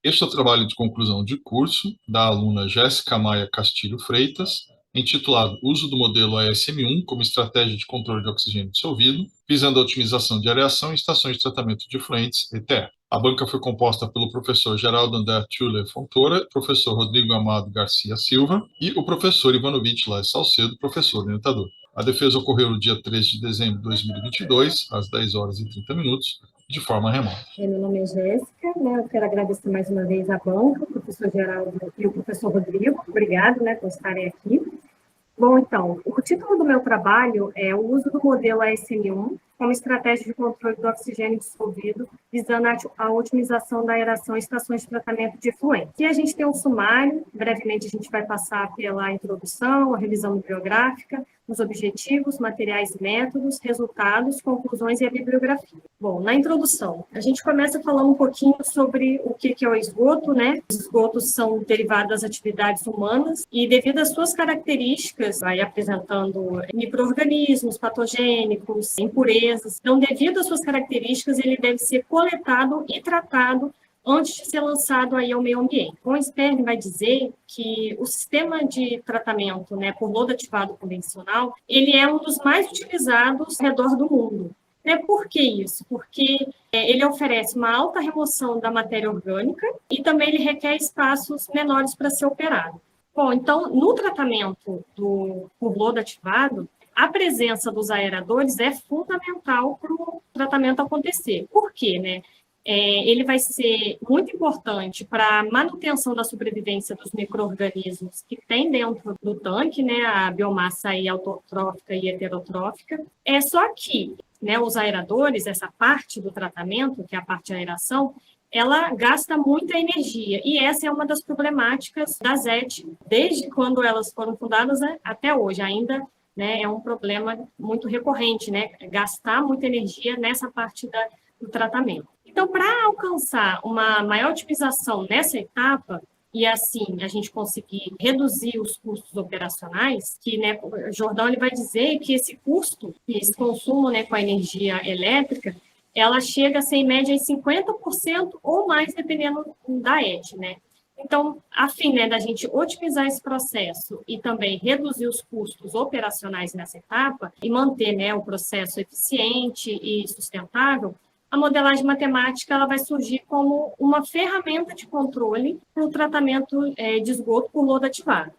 Este é o trabalho de conclusão de curso da aluna Jéssica Maia Castilho Freitas, intitulado Uso do modelo ASM1 como estratégia de controle de oxigênio dissolvido, visando a otimização de areação em estações de tratamento de efluentes, ETE. A banca foi composta pelo professor Geraldo André Tchuler Fontoura, professor Rodrigo Amado Garcia Silva e o professor Ivanovich Lais Salcedo, professor orientador. A defesa ocorreu no dia 13 de dezembro de 2022, às 10 horas e 30 minutos, de forma remota. Meu nome é Jéssica, né? Eu quero agradecer mais uma vez à banca, o professor Geraldo e o professor Rodrigo. Obrigado, né, por estarem aqui. Bom, então, o título do meu trabalho é o uso do modelo ASM1 como estratégia de controle do oxigênio dissolvido, visando a otimização da aeração em estações de tratamento de efluentes. Aqui a gente tem um sumário, brevemente a gente vai passar pela introdução, a revisão bibliográfica, os objetivos, materiais e métodos, resultados, conclusões e a bibliografia. Bom, na introdução, a gente começa falando um pouquinho sobre o que é o esgoto, né? Os esgotos são derivados das atividades humanas e, devido às suas características, vai apresentando micro-organismos patogênicos, impurezas. Então, devido às suas características, ele deve ser coletado e tratado antes de ser lançado aí ao meio ambiente. O Stern vai dizer que o sistema de tratamento, né, por lodo ativado convencional, ele é um dos mais utilizados ao redor do mundo. Por que isso? Porque ele oferece uma alta remoção da matéria orgânica e também ele requer espaços menores para ser operado. Bom, então, no tratamento por lodo ativado, a presença dos aeradores é fundamental para o tratamento acontecer. Por quê, né? Ele vai ser muito importante para a manutenção da sobrevivência dos micro-organismos que tem dentro do tanque, né, a biomassa aí autotrófica e heterotrófica. Só que, né, os aeradores, essa parte do tratamento, que é a parte de aeração, ela gasta muita energia, e essa é uma das problemáticas da ZET, desde quando elas foram fundadas, né, até hoje, ainda, né, é um problema muito recorrente, né, gastar muita energia nessa parte do tratamento. Então, para alcançar uma maior otimização nessa etapa, e assim a gente conseguir reduzir os custos operacionais, que, né, o Jordão ele vai dizer que esse custo, esse consumo, né, com a energia elétrica, ela chega a ser em média em 50% ou mais, dependendo da ET, né? Então, a fim, né, da gente otimizar esse processo e também reduzir os custos operacionais nessa etapa e manter, né, o processo eficiente e sustentável, a modelagem matemática ela vai surgir como uma ferramenta de controle para o tratamento de esgoto por lodo ativado.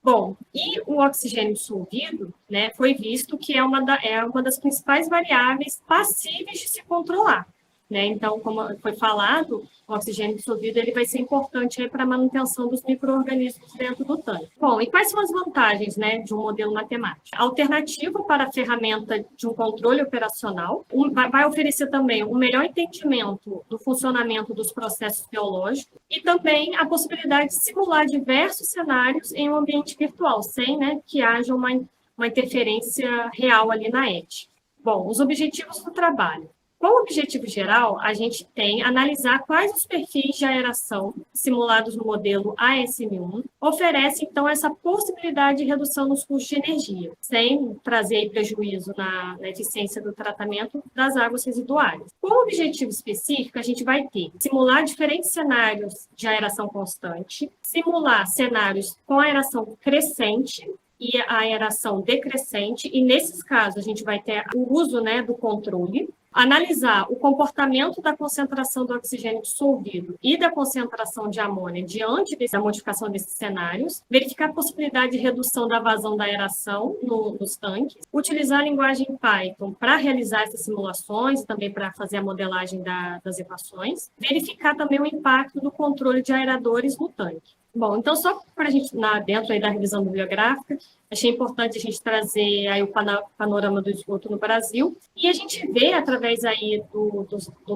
Bom, e o oxigênio dissolvido, né, foi visto que é uma das principais variáveis passíveis de se controlar. Né? Então, como foi falado, o oxigênio dissolvido ele vai ser importante para a manutenção dos micro-organismos dentro do tanque. Bom, e quais são as vantagens, né, de um modelo matemático? Alternativa para a ferramenta de um controle operacional, vai oferecer também um melhor entendimento do funcionamento dos processos biológicos e também a possibilidade de simular diversos cenários em um ambiente virtual, sem, né, que haja uma interferência real ali na ET. Bom, os objetivos do trabalho. Com o objetivo geral, a gente tem analisar quais os perfis de aeração simulados no modelo ASM1 oferecem, então, essa possibilidade de redução nos custos de energia, sem trazer prejuízo na eficiência do tratamento das águas residuais. Com o objetivo específico, a gente vai ter simular diferentes cenários de aeração constante, simular cenários com aeração crescente, e a aeração decrescente, e nesses casos a gente vai ter o uso, né, do controle, analisar o comportamento da concentração do oxigênio dissolvido e da concentração de amônia diante da modificação desses cenários, verificar a possibilidade de redução da vazão da aeração nos tanques, utilizar a linguagem Python para realizar essas simulações e também para fazer a modelagem das equações, verificar também o impacto do controle de aeradores no tanque. Bom, então, só para a gente, dentro aí da revisão bibliográfica, achei importante a gente trazer aí o panorama do esgoto no Brasil, e a gente vê, através aí do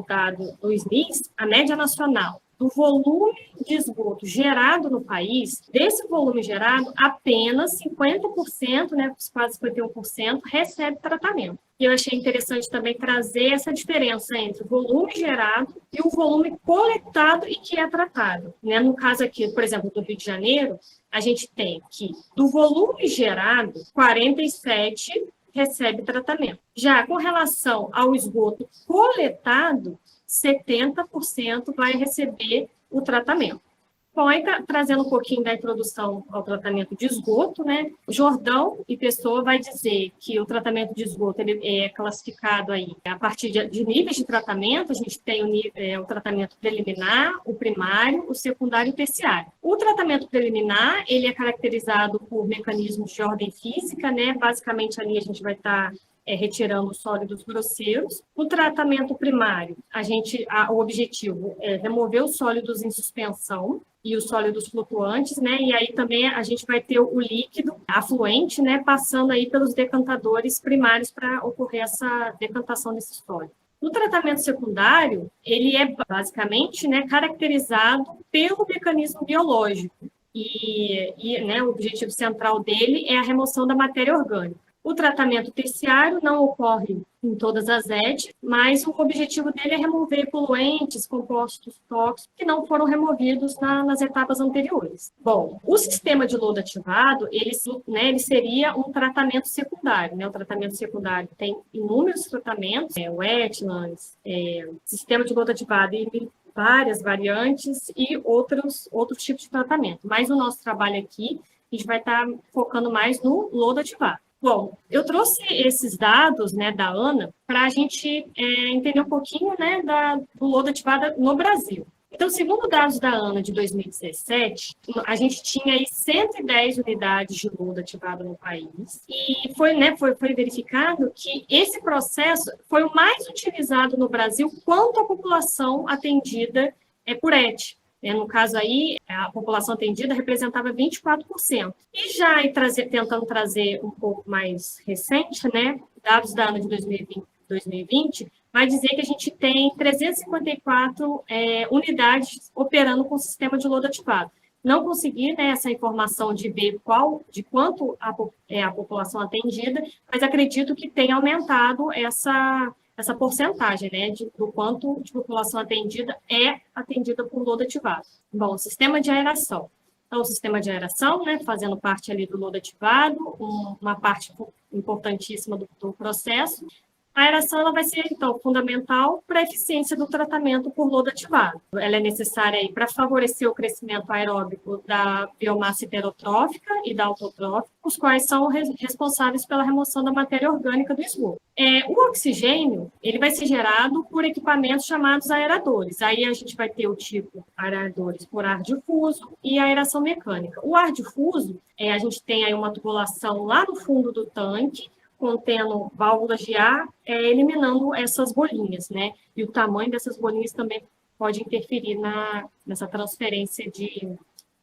dado do SNIS, a média nacional do volume de esgoto gerado no país. Desse volume gerado, apenas 50%, né, quase 51%, recebe tratamento. E eu achei interessante também trazer essa diferença entre o volume gerado e o volume coletado e que é tratado. Né? No caso aqui, por exemplo, do Rio de Janeiro, a gente tem que, do volume gerado, 47% recebe tratamento. Já com relação ao esgoto coletado, 70% vai receber o tratamento. Bom, aí trazendo um pouquinho da introdução ao tratamento de esgoto, né? Jordão e Pessoa vai dizer que o tratamento de esgoto ele é classificado aí a partir de níveis de tratamento. A gente tem o tratamento preliminar, o primário, o secundário e o terciário. O tratamento preliminar, ele é caracterizado por mecanismos de ordem física, né? Basicamente ali a gente vai estar retirando os sólidos grosseiros. O tratamento primário, o objetivo é remover os sólidos em suspensão e os sólidos flutuantes, né? E aí também a gente vai ter o líquido afluente, né? Passando aí pelos decantadores primários para ocorrer essa decantação desses sólidos. O tratamento secundário, ele é basicamente, né, caracterizado pelo mecanismo biológico e né, o objetivo central dele é a remoção da matéria orgânica. O tratamento terciário não ocorre em todas as EDs, mas o objetivo dele é remover poluentes, compostos tóxicos que não foram removidos nas etapas anteriores. Bom, o sistema de lodo ativado, ele seria um tratamento secundário, né? O tratamento secundário tem inúmeros tratamentos, wetlands, sistema de lodo ativado e várias variantes e outros tipos de tratamento. Mas o nosso trabalho aqui, a gente vai estar focando mais no lodo ativado. Bom, eu trouxe esses dados, né, da ANA para a gente entender um pouquinho, né, do lodo ativado no Brasil. Então, segundo dados da ANA de 2017, a gente tinha aí 110 unidades de lodo ativado no país e foi verificado que esse processo foi o mais utilizado no Brasil quanto à população atendida por ET. No caso aí, a população atendida representava 24%. E já tentando trazer um pouco mais recente, né, dados da ANA de 2020, vai dizer que a gente tem 354 unidades operando com o sistema de lodo ativado. Não consegui, né, essa informação de ver de quanto é a população atendida, mas acredito que tenha aumentado essa porcentagem, né, do quanto de população atendida é atendida por lodo ativado. Bom, sistema de aeração. Então, o sistema de aeração, né, fazendo parte ali do lodo ativado, uma parte importantíssima do processo. A aeração ela vai ser, então, fundamental para a eficiência do tratamento por lodo ativado. Ela é necessária para favorecer o crescimento aeróbico da biomassa heterotrófica e da autotrófica, os quais são responsáveis pela remoção da matéria orgânica do esgoto. O oxigênio ele vai ser gerado por equipamentos chamados aeradores. Aí a gente vai ter o tipo aeradores por ar difuso e aeração mecânica. O ar difuso, a gente tem aí uma tubulação lá no fundo do tanque, contendo válvulas de ar, eliminando essas bolinhas, né? E o tamanho dessas bolinhas também pode interferir nessa transferência de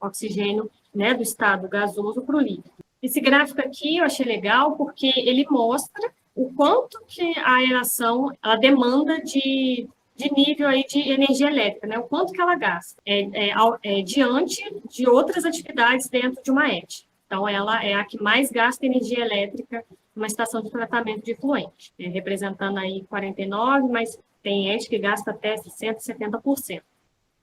oxigênio, né, do estado gasoso para o líquido. Esse gráfico aqui eu achei legal porque ele mostra o quanto que a aeração ela demanda de nível aí de energia elétrica, né? O quanto que ela gasta diante de outras atividades dentro de uma ET. Então, ela é a que mais gasta energia elétrica numa estação de tratamento de efluente, representando aí 49%, mas tem ET que gasta até 170%.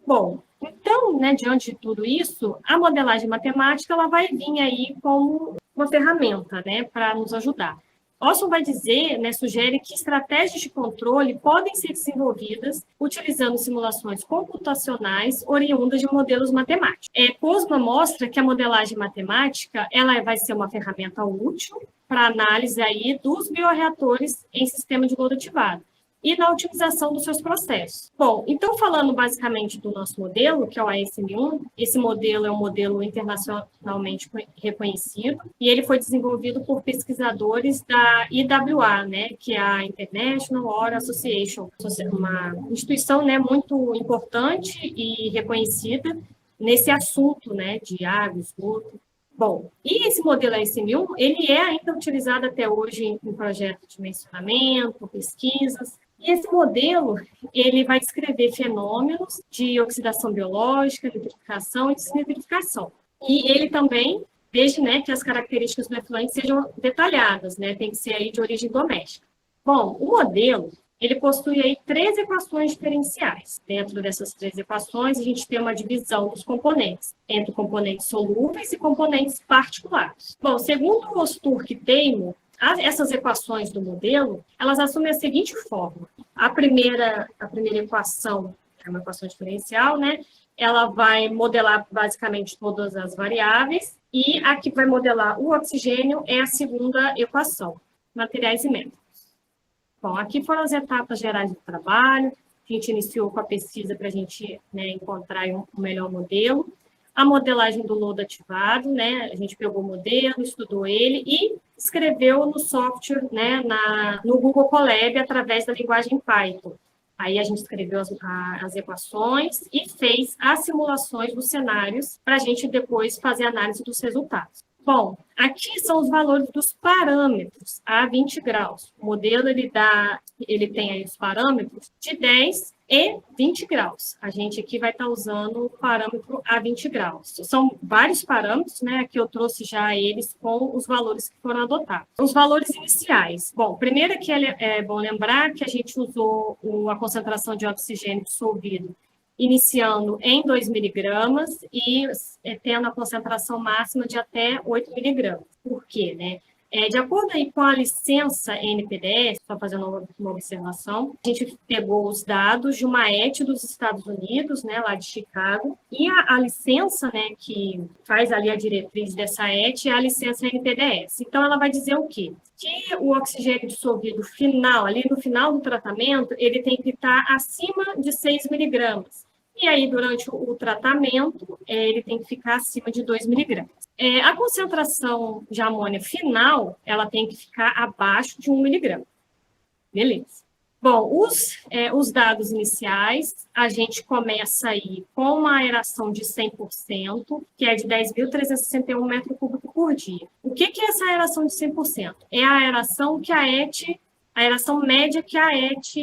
Bom, então, né, diante de tudo isso, a modelagem matemática ela vai vir aí como uma ferramenta, né, para nos ajudar. Osson vai dizer, né, sugere que estratégias de controle podem ser desenvolvidas utilizando simulações computacionais oriundas de modelos matemáticos. Posma mostra que a modelagem matemática ela vai ser uma ferramenta útil para análise aí dos bioreatores em sistema de lodo ativado e na otimização dos seus processos. Bom, então falando basicamente do nosso modelo, que é o ASM1, esse modelo é um modelo internacionalmente reconhecido e ele foi desenvolvido por pesquisadores da IWA, né, que é a International Water Association, uma instituição, né, muito importante e reconhecida nesse assunto, né, de água, esgoto. Bom, e esse modelo ASM1, ele é ainda utilizado até hoje em projetos de mensuramento, pesquisas. E esse modelo, ele vai descrever fenômenos de oxidação biológica, nitrificação e desnitrificação. E ele também, desde, né, que as características do efluente sejam detalhadas, né, tem que ser aí de origem doméstica. Bom, o modelo, ele possui aí 3 equações diferenciais. Dentro dessas 3 equações, a gente tem uma divisão dos componentes, entre componentes solúveis e componentes particulares. Bom, segundo o Osturk-Teimo, essas equações do modelo, elas assumem a seguinte forma. A primeira equação é uma equação diferencial, né? Ela vai modelar basicamente todas as variáveis, e a que vai modelar o oxigênio é a segunda equação, materiais e métodos. Bom, aqui foram as etapas gerais do trabalho. A gente iniciou com a pesquisa para a gente, né, encontrar um melhor modelo. A modelagem do lodo ativado, né? A gente pegou o modelo, estudou ele e escreveu no software, né, no Google Colab, através da linguagem Python. Aí a gente escreveu as equações e fez as simulações dos cenários para a gente depois fazer análise dos resultados. Bom, aqui são os valores dos parâmetros a 20 graus. O modelo ele tem aí os parâmetros de 10 e 20 graus. A gente aqui vai estar usando o parâmetro a 20 graus. São vários parâmetros, né? Aqui eu trouxe já eles com os valores que foram adotados. Os valores iniciais. Bom, primeiro que é bom lembrar que a gente usou a concentração de oxigênio dissolvido iniciando em 2 miligramas e tendo a concentração máxima de até 8 miligramas. Por quê, né? De acordo aí com a licença NPDES, só fazendo uma observação, a gente pegou os dados de uma ET dos Estados Unidos, né, lá de Chicago, e a licença, né, que faz ali a diretriz dessa ET é a licença NPDES. Então, ela vai dizer o quê? Que o oxigênio dissolvido final, ali no final do tratamento, ele tem que estar acima de 6 miligramas. E aí, durante o tratamento, ele tem que ficar acima de 2 miligramas. A concentração de amônia final, ela tem que ficar abaixo de 1 miligrama. Beleza. Bom, os dados iniciais, a gente começa aí com uma aeração de 100%, que é de 10.361 metros cúbicos por dia. O que é essa aeração de 100%? É a aeração que a aeração média que a ET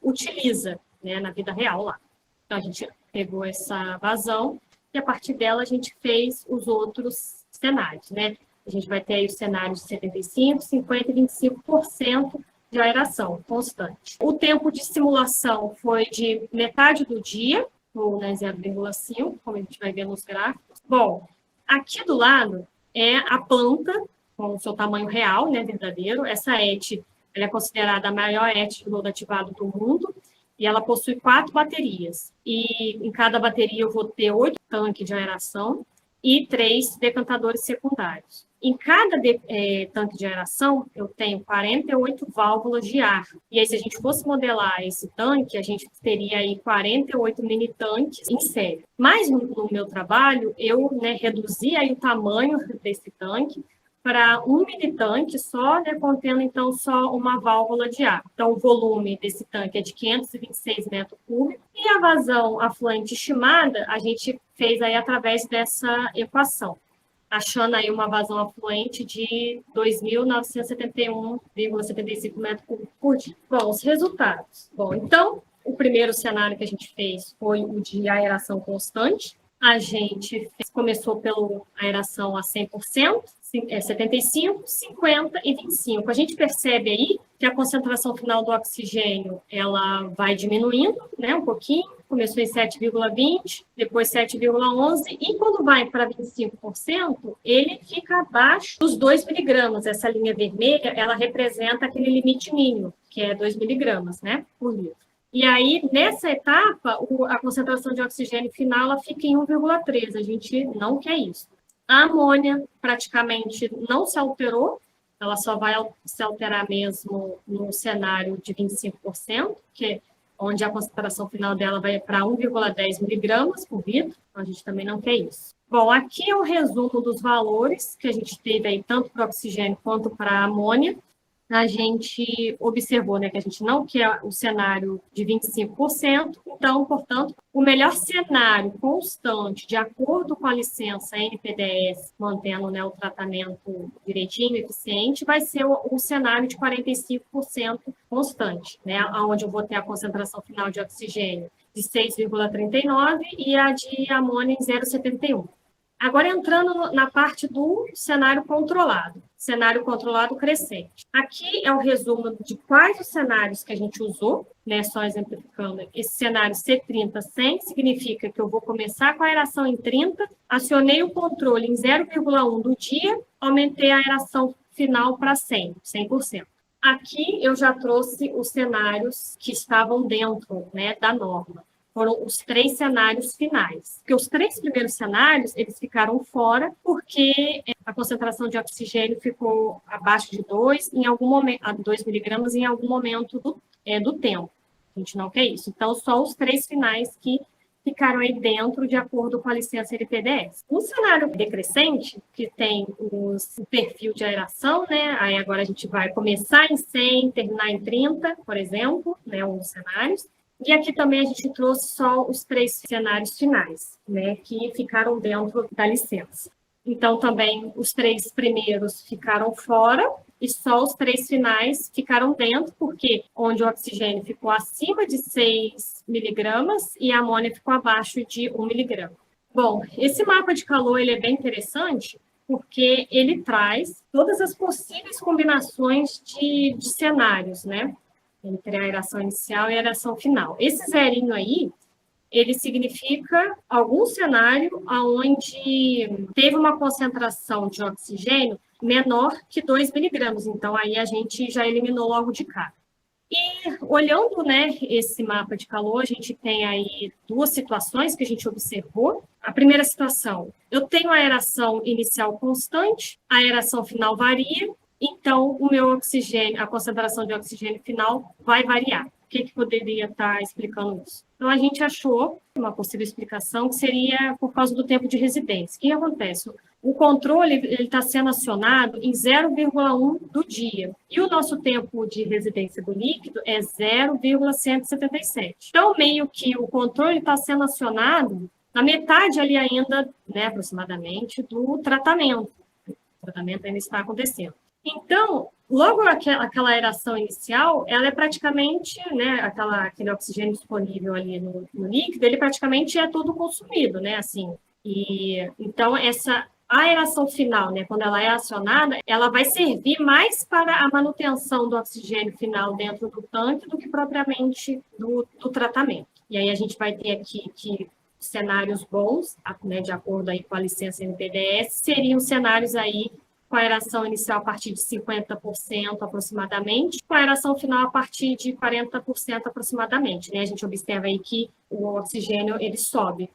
utiliza, né, na vida real lá. Então, a gente pegou essa vazão e, a partir dela, a gente fez os outros cenários, né? A gente vai ter aí os cenários de 75%, 50% e 25% de aeração constante. O tempo de simulação foi de metade do dia, ou 0,5, como a gente vai ver nos gráficos. Bom, aqui do lado é a planta, com o seu tamanho real, né, verdadeiro. Essa ET, ela é considerada a maior ET de lodo ativado do mundo, e ela possui 4 baterias. E em cada bateria eu vou ter 8 tanques de aeração e 3 decantadores secundários. Em cada tanque de aeração, eu tenho 48 válvulas de ar. E aí, se a gente fosse modelar esse tanque, a gente teria aí 48 mini-tanques em série. Mas no meu trabalho, eu, né, reduzi aí o tamanho desse tanque para um mini-tanque só, né, contendo, então, só uma válvula de ar. Então, o volume desse tanque é de 526 metros cúbicos. E a vazão afluente estimada, a gente fez aí através dessa equação, achando aí uma vazão afluente de 2.971,75 metros cúbicos por dia. Bom, os resultados. Bom, então, o primeiro cenário que a gente fez foi o de aeração constante. A gente começou pela aeração a 100%, 75%, 50% e 25%. A gente percebe aí que a concentração final do oxigênio ela vai diminuindo, né, um pouquinho. Começou em 7,20%, depois 7,11%, e quando vai para 25%, ele fica abaixo dos 2 miligramas. Essa linha vermelha, ela representa aquele limite mínimo, que é 2 miligramas, né, por litro. E aí, nessa etapa, a concentração de oxigênio final ela fica em 1,3. A gente não quer isso. A amônia praticamente não se alterou, ela só vai se alterar mesmo no cenário de 25%, que é onde a concentração final dela vai para 1,10 miligramas por litro, então a gente também não quer isso. Bom, aqui é o resumo dos valores que a gente teve aí, tanto para o oxigênio quanto para a amônia. A gente observou, né, que a gente não quer o cenário de 25%, então, portanto, o melhor cenário constante, de acordo com a licença NPDES, mantendo, né, o tratamento direitinho, eficiente, vai ser o cenário de 45% constante, né, onde eu vou ter a concentração final de oxigênio de 6,39 e a de amônia em 0,71. Agora, entrando na parte do cenário controlado crescente. Aqui é o resumo de quais os cenários que a gente usou, né, só exemplificando. Esse cenário C30-100 significa que eu vou começar com a aeração em 30, acionei o controle em 0,1 do dia, aumentei a aeração final para 100%. Aqui eu já trouxe os cenários que estavam dentro, né, da norma. foram os 3 cenários finais. Porque os 3 primeiros cenários, eles ficaram fora porque a concentração de oxigênio ficou abaixo de 2 miligramas em algum momento do tempo. A gente não quer isso. Então, só os 3 finais que ficaram aí dentro de acordo com a licença NPDES. No cenário decrescente, que tem o perfil de aeração, né? Aí agora a gente vai começar em 100, terminar em 30, por exemplo, né? Um dos cenários. E aqui também a gente trouxe só os 3 cenários finais, né? Que ficaram dentro da licença. Então, também os 3 primeiros ficaram fora e só os 3 finais ficaram dentro, porque onde o oxigênio ficou acima de 6 miligramas e a amônia ficou abaixo de 1 miligrama. Bom, esse mapa de calor ele é bem interessante porque ele traz todas as possíveis combinações de cenários, né? Entre a aeração inicial e a aeração final. Esse zerinho aí, ele significa algum cenário onde teve uma concentração de oxigênio menor que 2 miligramas. Então, aí a gente já eliminou logo de cara. E olhando, né, esse mapa de calor, a gente tem aí 2 situações que a gente observou. A primeira situação, eu tenho a aeração inicial constante, a aeração final varia, então o meu oxigênio, a concentração de oxigênio final vai variar. O que poderia estar explicando isso? Então, a gente achou uma possível explicação que seria por causa do tempo de residência. O que acontece? O controle está sendo acionado em 0,1 do dia. E o nosso tempo de residência do líquido é 0,177. Então, meio que o controle está sendo acionado na metade ali ainda, né, aproximadamente, do tratamento. O tratamento ainda está acontecendo. Então, logo aquela aeração inicial, ela é praticamente, né, aquele oxigênio disponível ali no líquido, ele praticamente é todo consumido, né, assim. E então a aeração final, né, quando ela é acionada, ela vai servir mais para a manutenção do oxigênio final dentro do tanque do que propriamente do tratamento. E aí a gente vai ter aqui que cenários bons, né, de acordo aí com a licença NPDES, seriam cenários aí com a aeração inicial a partir de 50% aproximadamente, com a aeração final a partir de 40% aproximadamente, né? A gente observa aí que o oxigênio, ele sobe,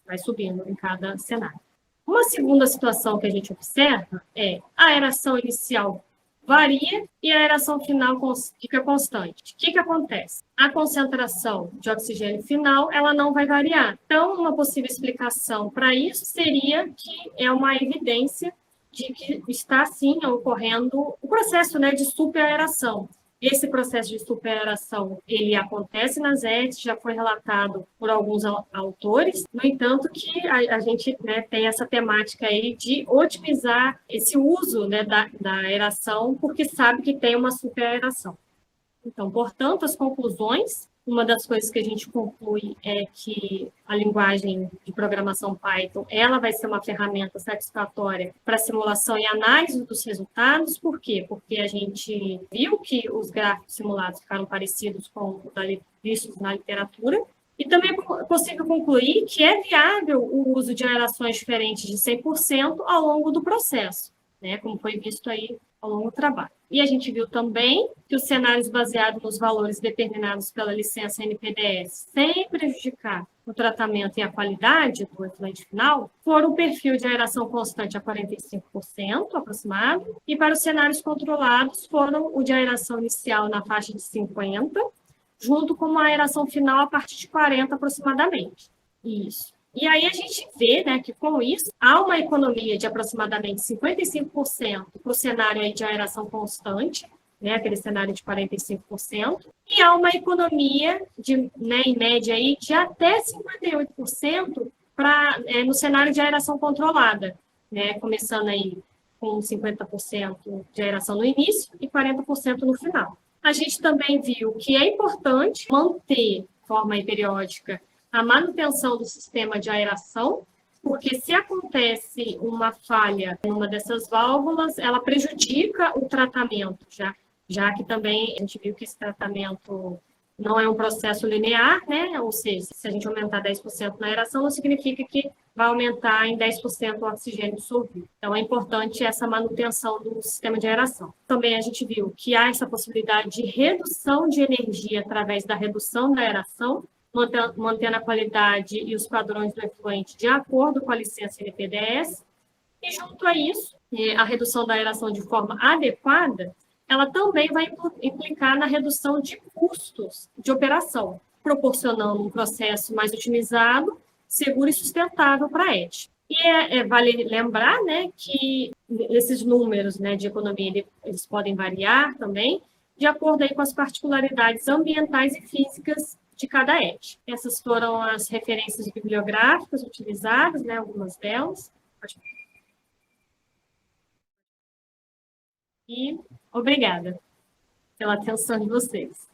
vai subindo em cada cenário. Uma segunda situação que a gente observa é a aeração inicial varia e a aeração final fica constante. O que acontece? A concentração de oxigênio final, ela não vai variar. Então, uma possível explicação para isso seria que é uma evidência de que está, sim, ocorrendo o processo, né, de superaeração. Esse processo de superaeração, ele acontece nas ETs, já foi relatado por alguns autores, no entanto que a gente, né, tem essa temática aí de otimizar esse uso, né, da aeração, porque sabe que tem uma superaeração. Então, portanto, as conclusões, uma das coisas que a gente conclui é que a linguagem de programação Python, ela vai ser uma ferramenta satisfatória para simulação e análise dos resultados. Por quê? Porque a gente viu que os gráficos simulados ficaram parecidos com os vistos na literatura. E também é possível concluir que é viável o uso de aerações diferentes de 100% ao longo do processo, né? Como foi visto aí ao longo do trabalho. E a gente viu também que os cenários baseados nos valores determinados pela licença NPDES, sem prejudicar o tratamento e a qualidade do efluente final, foram o perfil de aeração constante a 45% aproximado, e para os cenários controlados foram o de aeração inicial na faixa de 50%, junto com uma aeração final a partir de 40% aproximadamente. Isso. E aí a gente vê, né, que com isso há uma economia de aproximadamente 55% para o cenário aí de aeração constante, né, aquele cenário de 45%, e há uma economia de, né, em média aí de até 58% no cenário de aeração controlada, né, começando aí com 50% de aeração no início e 40% no final. A gente também viu que é importante manter, de forma periódica, a manutenção do sistema de aeração, porque se acontece uma falha em uma dessas válvulas, ela prejudica o tratamento, já que também a gente viu que esse tratamento não é um processo linear, né? Ou seja, se a gente aumentar 10% na aeração, não significa que vai aumentar em 10% o oxigênio dissolvido. Então, é importante essa manutenção do sistema de aeração. Também a gente viu que há essa possibilidade de redução de energia através da redução da aeração, mantendo a qualidade e os padrões do efluente de acordo com a licença NPDES. E, junto a isso, a redução da aeração de forma adequada, ela também vai implicar na redução de custos de operação, proporcionando um processo mais otimizado, seguro e sustentável para a ET. E vale lembrar, né, que esses números, né, de economia eles podem variar também, de acordo aí com as particularidades ambientais e físicas de cada ET. Essas foram as referências bibliográficas utilizadas, né, algumas delas. E obrigada pela atenção de vocês.